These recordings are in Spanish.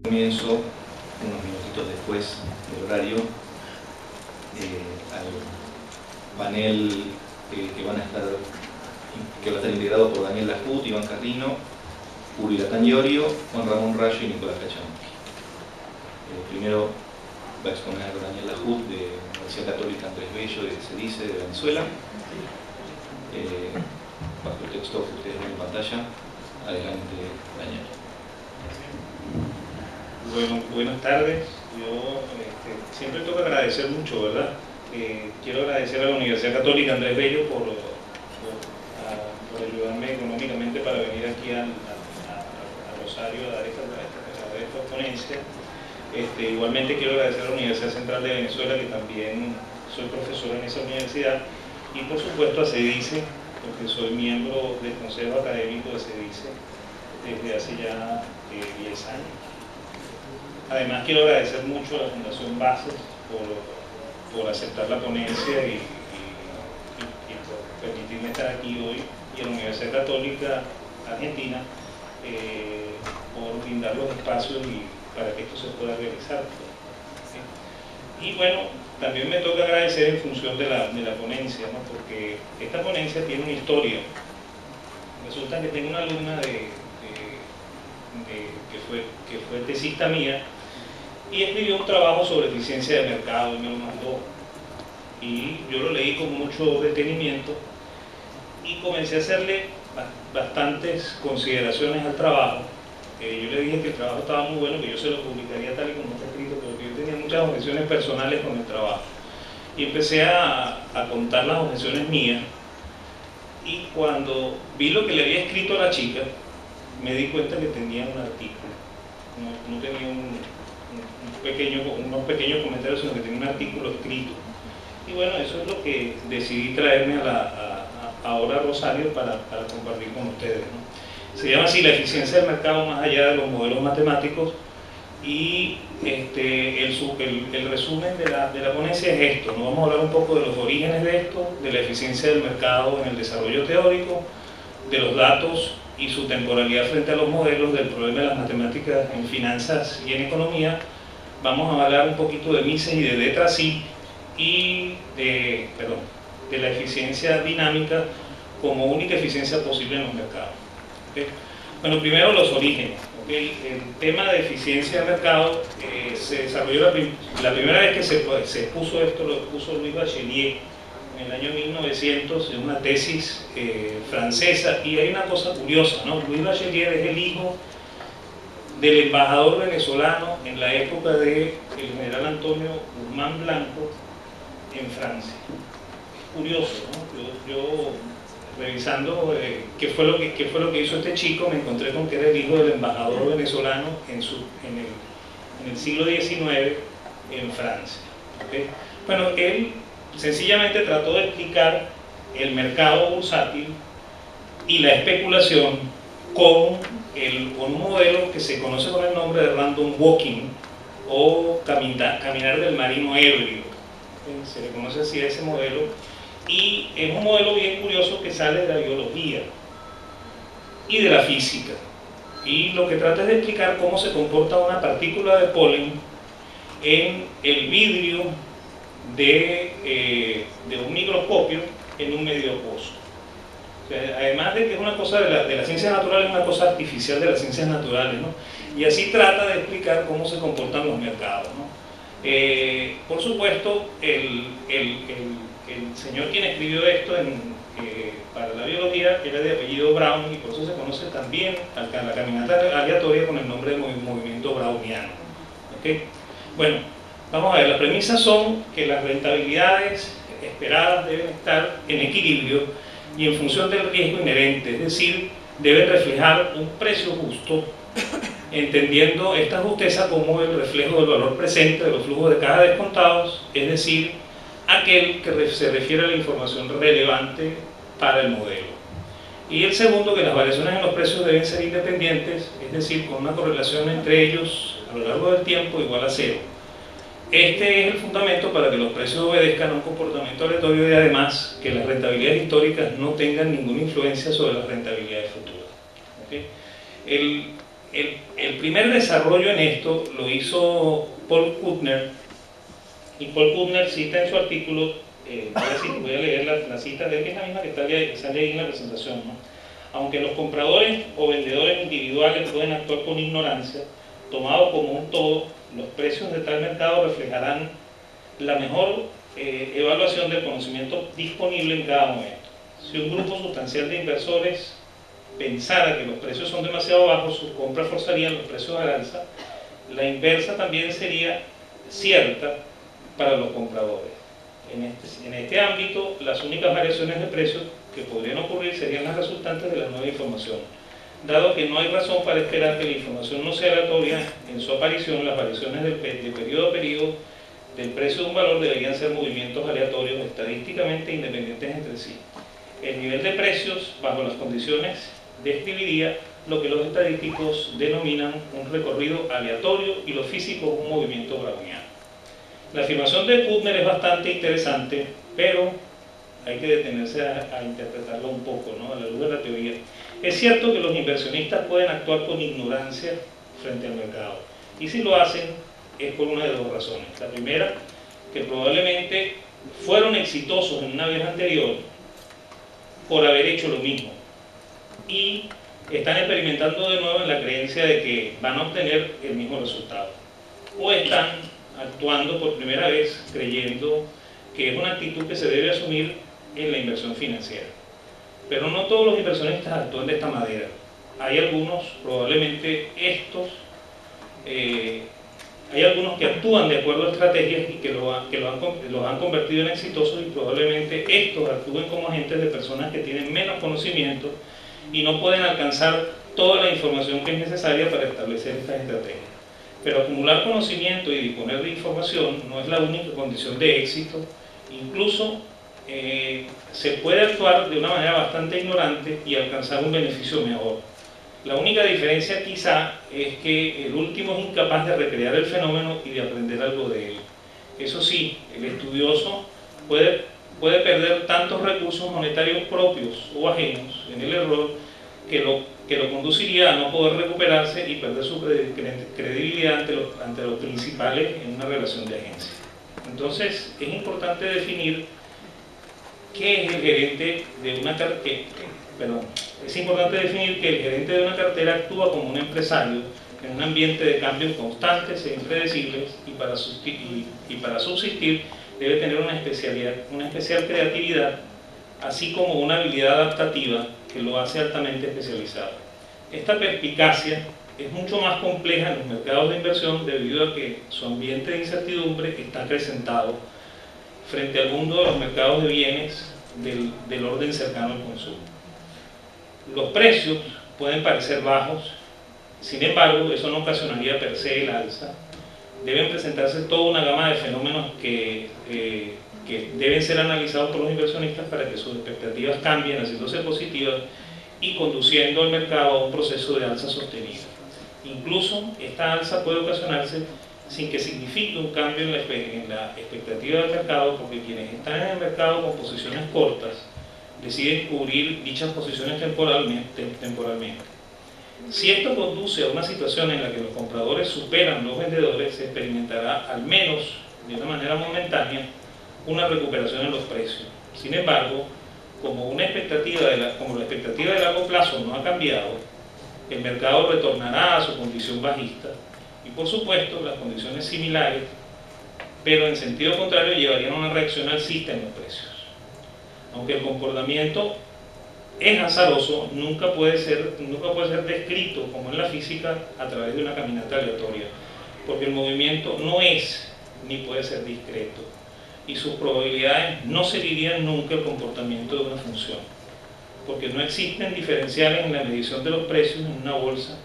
Comienzo, unos minutitos después del horario, al panel que va a estar integrado por Daniel Lajut, Iván Carrino, Uri Latagnorio, Juan Ramón Rayo y Nicolás Cachampi. Primero va a exponer Daniel Lajut de la Universidad Católica Andrés Bello de CEDICE de Venezuela. Bajo el texto que ustedes ven en pantalla. Adelante, Daniel. Bueno, buenas tardes. Yo siempre tengo que agradecer mucho, ¿verdad? Quiero agradecer a la Universidad Católica Andrés Bello por ayudarme económicamente para venir aquí a Rosario a dar esta ponencia. Igualmente quiero agradecer a la Universidad Central de Venezuela, que también soy profesor en esa universidad, y por supuesto a CEDICE, porque soy miembro del Consejo Académico de CEDICE desde hace ya 10 años. Además quiero agradecer mucho a la Fundación Bases por aceptar la ponencia y por permitirme estar aquí hoy, y a la Universidad Católica Argentina por brindar los espacios para que esto se pueda realizar. Y bueno, también me toca agradecer en función de la ponencia, ¿no? Porque esta ponencia tiene una historia. Resulta que tengo una alumna que fue tesista mía, y escribió un trabajo sobre eficiencia de mercado y me lo mandó. Y yo lo leí con mucho detenimiento y comencé a hacerle bastantes consideraciones al trabajo. Yo le dije que el trabajo estaba muy bueno, que yo se lo publicaría tal y como está escrito, pero que yo tenía muchas objeciones personales con el trabajo. Y empecé a contar las objeciones mías, y cuando vi lo que le había escrito a la chica, me di cuenta que tenía un artículo. No tenía unos pequeños comentarios, sino que tenía un artículo escrito. Y bueno, eso es lo que decidí traerme ahora a Rosario para compartir con ustedes, ¿no? Se llama así: la eficiencia del mercado más allá de los modelos matemáticos. Y el resumen de la ponencia es esto, ¿no? Vamos a hablar un poco de los orígenes de esto, de la eficiencia del mercado en el desarrollo teórico, de los datos y su temporalidad frente a los modelos, del problema de las matemáticas en finanzas y en economía. Vamos a hablar un poquito de Mises y de De Tracy, y de la eficiencia dinámica como única eficiencia posible en los mercados. ¿Okay? Bueno, primero los orígenes. ¿Okay? El tema de eficiencia de mercado se desarrolló la primera vez que se puso esto, lo puso Louis Bachelier en el año 1900, en una tesis francesa. Y hay una cosa curiosa, ¿no? Louis Bachelier es el hijo del embajador venezolano en la época del general Antonio Guzmán Blanco en Francia. Es curioso, ¿no? Yo revisando qué fue lo que hizo este chico, me encontré con que era el hijo del embajador venezolano en el siglo XIX en Francia. ¿Okay? Bueno, él sencillamente trató de explicar el mercado bursátil y la especulación con un modelo que se conoce con el nombre de random walking, o caminar del marino ebrio. Se le conoce así a ese modelo, y es un modelo bien curioso que sale de la biología y de la física, y lo que trata es de explicar cómo se comporta una partícula de polen en el vidrio de un microscopio en un medio acuoso. O sea, además de que es una cosa de las ciencias naturales, es una cosa artificial de las ciencias naturales, ¿no? Y así trata de explicar cómo se comportan los mercados, ¿no? Por supuesto, el señor quien escribió esto para la biología era de apellido Brown, y por eso se conoce también a la caminata aleatoria con el nombre de movimiento browniano. ¿Okay? Bueno, vamos a ver, las premisas son que las rentabilidades esperadas deben estar en equilibrio y en función del riesgo inherente, es decir, deben reflejar un precio justo, entendiendo esta justeza como el reflejo del valor presente de los flujos de caja descontados, es decir, aquel que se refiere a la información relevante para el modelo. Y el segundo, que las variaciones en los precios deben ser independientes, es decir, con una correlación entre ellos a lo largo del tiempo igual a cero. Este es el fundamento para que los precios obedezcan a un comportamiento aleatorio, y además que las rentabilidades históricas no tengan ninguna influencia sobre las rentabilidades futuras. ¿Okay? el primer desarrollo en esto lo hizo Paul Kuttner, y Paul Kuttner cita en su artículo, voy a leer la cita de él, que es la misma que sale ahí en la presentación, ¿no? Aunque los compradores o vendedores individuales pueden actuar con ignorancia, tomado como un todo, los precios de tal mercado reflejarán la mejor evaluación del conocimiento disponible en cada momento. Si un grupo sustancial de inversores pensara que los precios son demasiado bajos, sus compras forzarían los precios al alza. La inversa también sería cierta para los compradores. En este ámbito, las únicas variaciones de precios que podrían ocurrir serían las resultantes de la nueva información. Dado que no hay razón para esperar que la información no sea aleatoria en su aparición, las variaciones de periodo a periodo del precio de un valor deberían ser movimientos aleatorios estadísticamente independientes entre sí. El nivel de precios, bajo las condiciones, describiría lo que los estadísticos denominan un recorrido aleatorio y los físicos un movimiento browniano. La afirmación de Kuttner es bastante interesante, pero hay que detenerse a interpretarla un poco, ¿no? A la luz de la teoría. Es cierto que los inversionistas pueden actuar con ignorancia frente al mercado, y si lo hacen es por una de dos razones. La primera, que probablemente fueron exitosos en una vez anterior por haber hecho lo mismo y están experimentando de nuevo en la creencia de que van a obtener el mismo resultado, o están actuando por primera vez creyendo que es una actitud que se debe asumir en la inversión financiera. Pero no todos los inversionistas actúan de esta manera. Hay algunos, probablemente hay algunos que actúan de acuerdo a estrategias y que los han convertido en exitosos, y probablemente estos actúen como agentes de personas que tienen menos conocimiento y no pueden alcanzar toda la información que es necesaria para establecer estas estrategias. Pero acumular conocimiento y disponer de información no es la única condición de éxito. Incluso se puede actuar de una manera bastante ignorante y alcanzar un beneficio mejor. La única diferencia quizá es que el último es incapaz de recrear el fenómeno y de aprender algo de él. Eso sí, el estudioso puede perder tantos recursos monetarios propios o ajenos en el error que lo conduciría a no poder recuperarse y perder su credibilidad ante los principales en una relación de agencia. Entonces, es importante definir qué es el gerente de una cartera. Es importante definir que el gerente de una cartera actúa como un empresario en un ambiente de cambios constantes e impredecibles, y para subsistir debe tener una especial creatividad, así como una habilidad adaptativa que lo hace altamente especializado. Esta perspicacia es mucho más compleja en los mercados de inversión debido a que su ambiente de incertidumbre está acrecentado frente al mundo de los mercados de bienes del orden cercano al consumo. Los precios pueden parecer bajos, sin embargo, eso no ocasionaría per se el alza. Deben presentarse toda una gama de fenómenos que deben ser analizados por los inversionistas para que sus expectativas cambien, haciéndose positivas y conduciendo al mercado a un proceso de alza sostenida. Incluso esta alza puede ocasionarse sin que signifique un cambio en la expectativa del mercado, porque quienes están en el mercado con posiciones cortas deciden cubrir dichas posiciones temporalmente. Si esto conduce a una situación en la que los compradores superan los vendedores, se experimentará, al menos de una manera momentánea, una recuperación en los precios. Sin embargo, como la expectativa de largo plazo no ha cambiado, el mercado retornará a su condición bajista, y por supuesto las condiciones similares, pero en sentido contrario, llevarían a una reacción alcista en los precios. Aunque el comportamiento es azaroso, nunca puede ser descrito como en la física a través de una caminata aleatoria, porque el movimiento no es ni puede ser discreto, y sus probabilidades no seguirían nunca el comportamiento de una función, porque no existen diferenciales en la medición de los precios en una bolsa,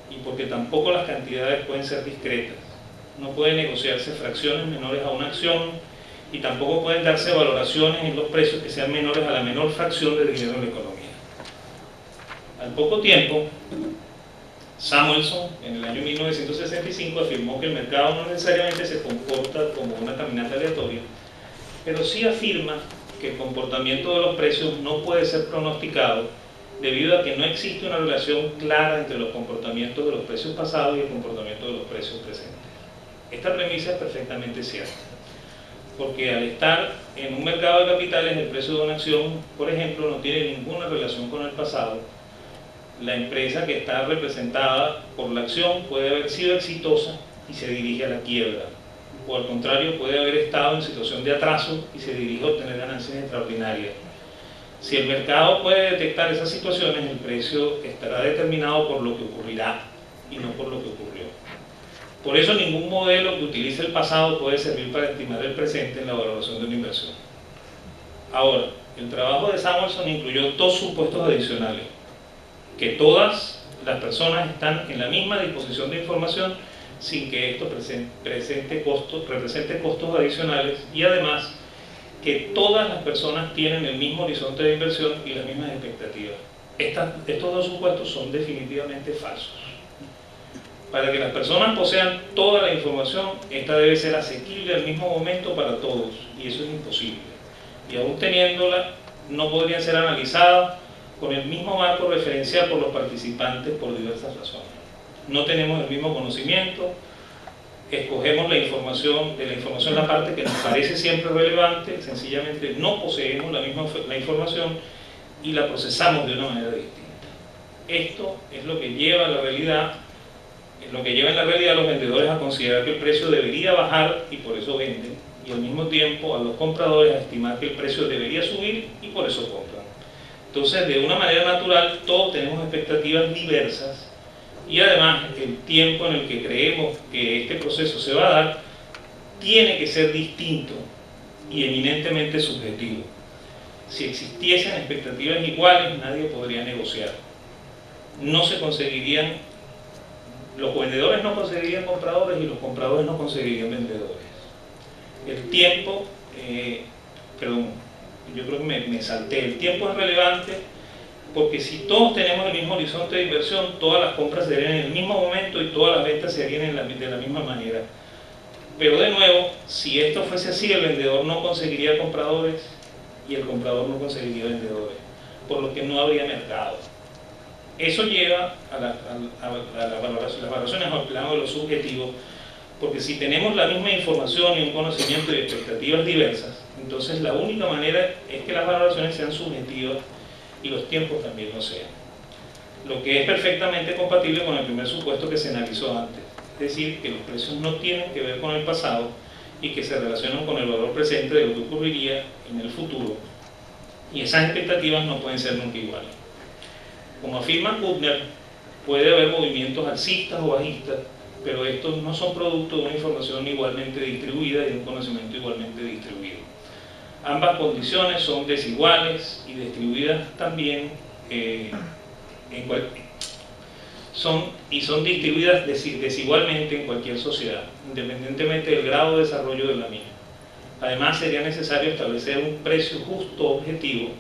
y porque tampoco las cantidades pueden ser discretas. No pueden negociarse fracciones menores a una acción, y tampoco pueden darse valoraciones en los precios que sean menores a la menor fracción de dinero en la economía. Al poco tiempo, Samuelson, en el año 1965, afirmó que el mercado no necesariamente se comporta como una caminata aleatoria, pero sí afirma que el comportamiento de los precios no puede ser pronosticado debido a que no existe una relación clara entre los comportamientos de los precios pasados y el comportamiento de los precios presentes. Esta premisa es perfectamente cierta, porque al estar en un mercado de capitales, el precio de una acción, por ejemplo, no tiene ninguna relación con el pasado. La empresa que está representada por la acción puede haber sido exitosa y se dirige a la quiebra, o al contrario, puede haber estado en situación de atraso y se dirige a obtener ganancias extraordinarias. Si el mercado puede detectar esas situaciones, el precio estará determinado por lo que ocurrirá y no por lo que ocurrió. Por eso ningún modelo que utilice el pasado puede servir para estimar el presente en la valoración de una inversión. Ahora, el trabajo de Samuelson incluyó dos supuestos adicionales: que todas las personas están en la misma disposición de información sin que esto represente costos adicionales, y además que todas las personas tienen el mismo horizonte de inversión y las mismas expectativas. Estos dos supuestos son definitivamente falsos. Para que las personas posean toda la información, esta debe ser asequible al mismo momento para todos, y eso es imposible. Y aún teniéndola, no podrían ser analizadas con el mismo marco referencial por los participantes por diversas razones. No tenemos el mismo conocimiento, escogemos de la información la parte que nos parece siempre relevante, sencillamente no poseemos la información y la procesamos de una manera distinta. Esto es lo que lleva en la realidad a los vendedores a considerar que el precio debería bajar y por eso venden, y al mismo tiempo a los compradores a estimar que el precio debería subir y por eso compran. Entonces, de una manera natural, todos tenemos expectativas diversas, y además el tiempo en el que creemos que este proceso se va a dar tiene que ser distinto y eminentemente subjetivo. Si existiesen expectativas iguales, nadie podría negociar. Los vendedores no conseguirían compradores y los compradores no conseguirían vendedores. El tiempo, yo creo que me salté. El tiempo es relevante porque si todos tenemos el mismo horizonte de inversión, todas las compras se harían en el mismo momento y todas las ventas se harían de la misma manera. Pero de nuevo, si esto fuese así, el vendedor no conseguiría compradores y el comprador no conseguiría vendedores, por lo que no habría mercado. Eso lleva a las valoraciones al plano de lo subjetivo, porque si tenemos la misma información y un conocimiento y expectativas diversas, entonces la única manera es que las valoraciones sean subjetivas y los tiempos también lo sean. Lo que es perfectamente compatible con el primer supuesto que se analizó antes, es decir, que los precios no tienen que ver con el pasado y que se relacionan con el valor presente de lo que ocurriría en el futuro, y esas expectativas no pueden ser nunca iguales. Como afirma Kuttner, puede haber movimientos alcistas o bajistas, pero estos no son producto de una información igualmente distribuida y de un conocimiento igualmente distribuido. Ambas condiciones son desiguales y distribuidas también son distribuidas desigualmente en cualquier sociedad, independientemente del grado de desarrollo de la misma. Además, sería necesario establecer un precio justo objetivo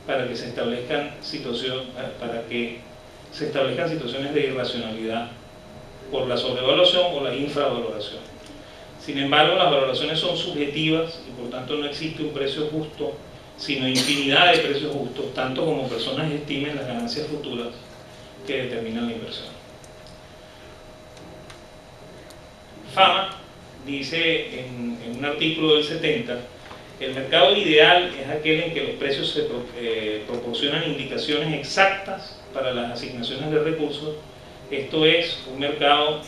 para que se establezcan situaciones de irracionalidad por la sobrevaluación o la infravaloración. Sin embargo, las valoraciones son subjetivas y por tanto no existe un precio justo, sino infinidad de precios justos, tanto como personas estimen las ganancias futuras que determinan la inversión. Fama dice en un artículo del 70: el mercado ideal es aquel en que los precios se proporcionan indicaciones exactas para las asignaciones de recursos. Esto es un mercado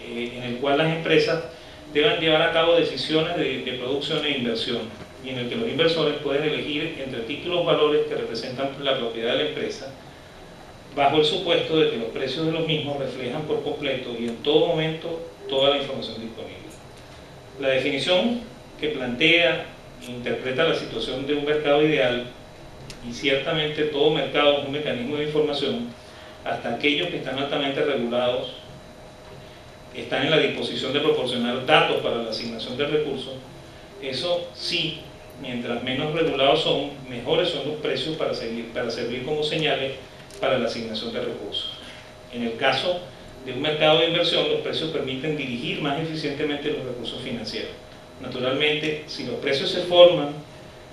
en el cual las empresas deban llevar a cabo decisiones de producción e inversión, y en el que los inversores pueden elegir entre títulos valores que representan la propiedad de la empresa, bajo el supuesto de que los precios de los mismos reflejan por completo y en todo momento toda la información disponible. La definición que plantea e interpreta la situación de un mercado ideal, y ciertamente todo mercado es un mecanismo de información, hasta aquellos que están altamente regulados están en la disposición de proporcionar datos para la asignación de recursos. Eso sí, mientras menos regulados son, mejores son los precios para servir como señales para la asignación de recursos. En el caso de un mercado de inversión, los precios permiten dirigir más eficientemente los recursos financieros. Naturalmente, si los precios se forman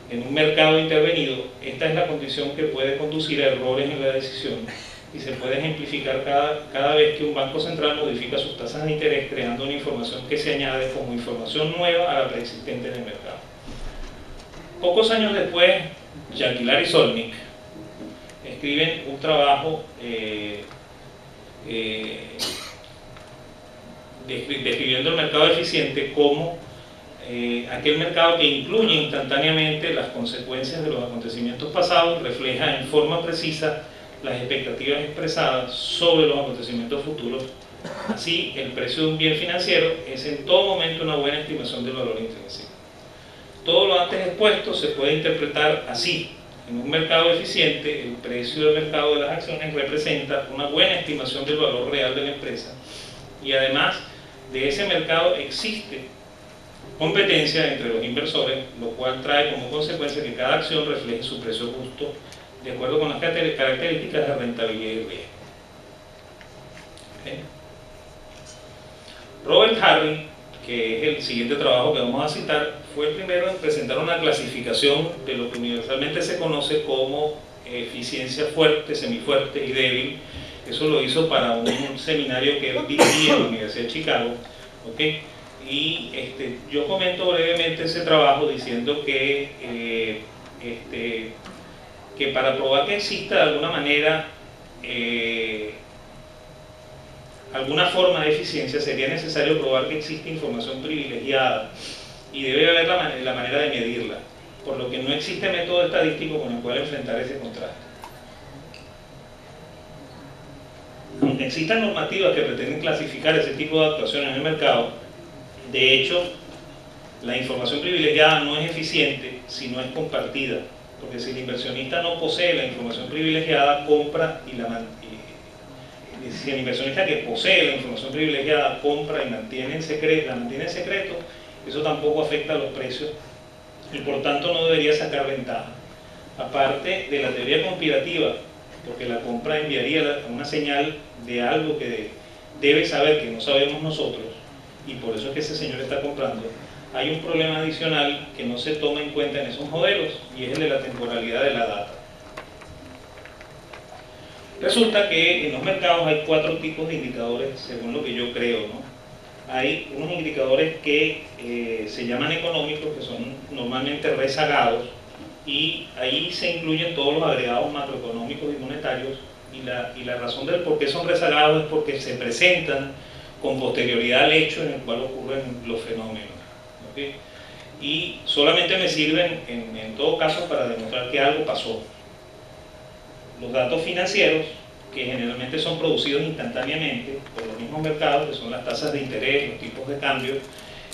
en un mercado intervenido, esta es la condición que puede conducir a errores en la decisión y se puede ejemplificar cada vez que un banco central modifica sus tasas de interés, creando una información que se añade como información nueva a la preexistente en el mercado. Pocos años después, Jagellari y Solnick escriben un trabajo describiendo el mercado eficiente como aquel mercado que incluye instantáneamente las consecuencias de los acontecimientos pasados y refleja en forma precisa las expectativas expresadas sobre los acontecimientos futuros. Así, el precio de un bien financiero es en todo momento una buena estimación del valor intrínseco. Todo lo antes expuesto se puede interpretar así. En un mercado eficiente, el precio del mercado de las acciones representa una buena estimación del valor real de la empresa, y además de ese mercado existe competencia entre los inversores, lo cual trae como consecuencia que cada acción refleje su precio justo de acuerdo con las características de rentabilidad y riesgo. ¿Okay? Robert Hardy, que es el siguiente trabajo que vamos a citar, fue el primero en presentar una clasificación de lo que universalmente se conoce como eficiencia fuerte, semifuerte y débil. Eso lo hizo para un seminario que él dirigía en la Universidad de Chicago. ¿Okay? Y yo comento brevemente ese trabajo diciendo que para probar que exista de alguna manera alguna forma de eficiencia sería necesario probar que existe información privilegiada y debe haber la manera de medirla, por lo que no existe método estadístico con el cual enfrentar ese contraste. Aunque existan normativas que pretenden clasificar ese tipo de actuaciones en el mercado, de hecho, la información privilegiada no es eficiente si no es compartida, porque si el inversionista no posee la información privilegiada, compra si el inversionista que posee la información privilegiada compra y mantiene en secreto, eso tampoco afecta a los precios y por tanto no debería sacar ventaja. Aparte de la teoría conspirativa, porque la compra enviaría una señal de algo que debe saber que no sabemos nosotros, y por eso es que ese señor está comprando, hay un problema adicional que no se toma en cuenta en esos modelos, y es el de la temporalidad de la data. Resulta que en los mercados hay 4 tipos de indicadores, según lo que yo creo, ¿no? Hay unos indicadores que se llaman económicos, que son normalmente rezagados, y ahí se incluyen todos los agregados macroeconómicos y monetarios, y la razón del por qué son rezagados es porque se presentan con posterioridad al hecho en el cual ocurren los fenómenos. ¿Okay? Y solamente me sirven en todo caso para demostrar que algo pasó. Los datos financieros, que generalmente son producidos instantáneamente por los mismos mercados, que son las tasas de interés, los tipos de cambio,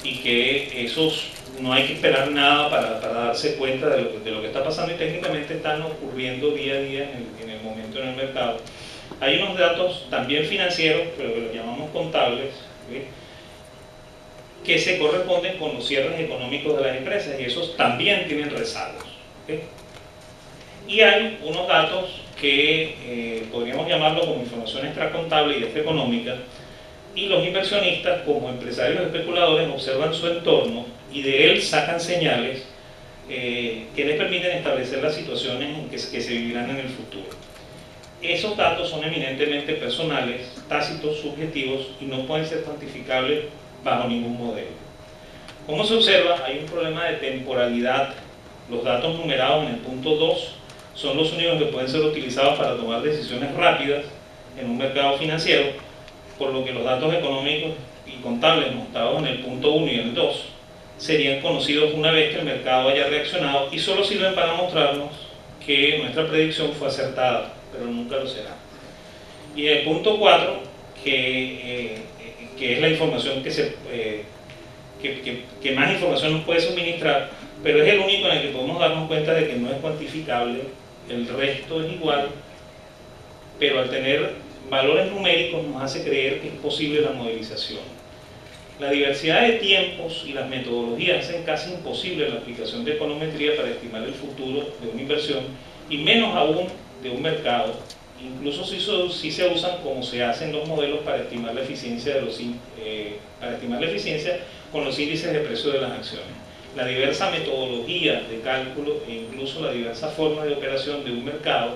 y que esos no hay que esperar nada para darse cuenta de lo que está pasando, y técnicamente están ocurriendo día a día en el momento en el mercado. Hay unos datos también financieros, pero que los llamamos contables, ¿sí?, que se corresponden con los cierres económicos de las empresas, y esos también tienen rezagos. ¿Sí? Y hay unos datos que podríamos llamarlo como información extracontable y extraeconómica, y los inversionistas, como empresarios especuladores, observan su entorno y de él sacan señales que les permiten establecer las situaciones en que se vivirán en el futuro. Esos datos son eminentemente personales, tácitos, subjetivos, y no pueden ser cuantificables bajo ningún modelo. Como se observa, hay un problema de temporalidad. Los datos numerados en el punto 2 son los únicos que pueden ser utilizados para tomar decisiones rápidas en un mercado financiero, por lo que los datos económicos y contables mostrados en el punto 1 y el 2 serían conocidos una vez que el mercado haya reaccionado, y solo sirven para mostrarnos que nuestra predicción fue acertada, pero nunca lo será. Y en el punto 4, que es la información que más información nos puede suministrar, pero es el único en el que podemos darnos cuenta de que no es cuantificable, el resto es igual, pero al tener valores numéricos nos hace creer que es posible la modelización. La diversidad de tiempos y las metodologías hacen casi imposible la aplicación de econometría para estimar el futuro de una inversión, y menos aún de un mercado, incluso si se usan como se hacen los modelos para estimar la eficiencia con los índices de precio de las acciones. la diversa metodología de cálculo e incluso la diversa forma de operación de un mercado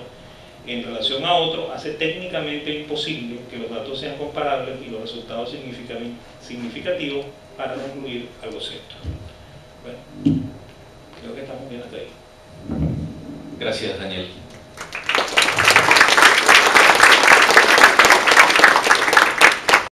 en relación a otro hace técnicamente imposible que los datos sean comparables y los resultados significativos para concluir algo cierto. Bueno, creo que estamos bien hasta ahí. Gracias, Daniel.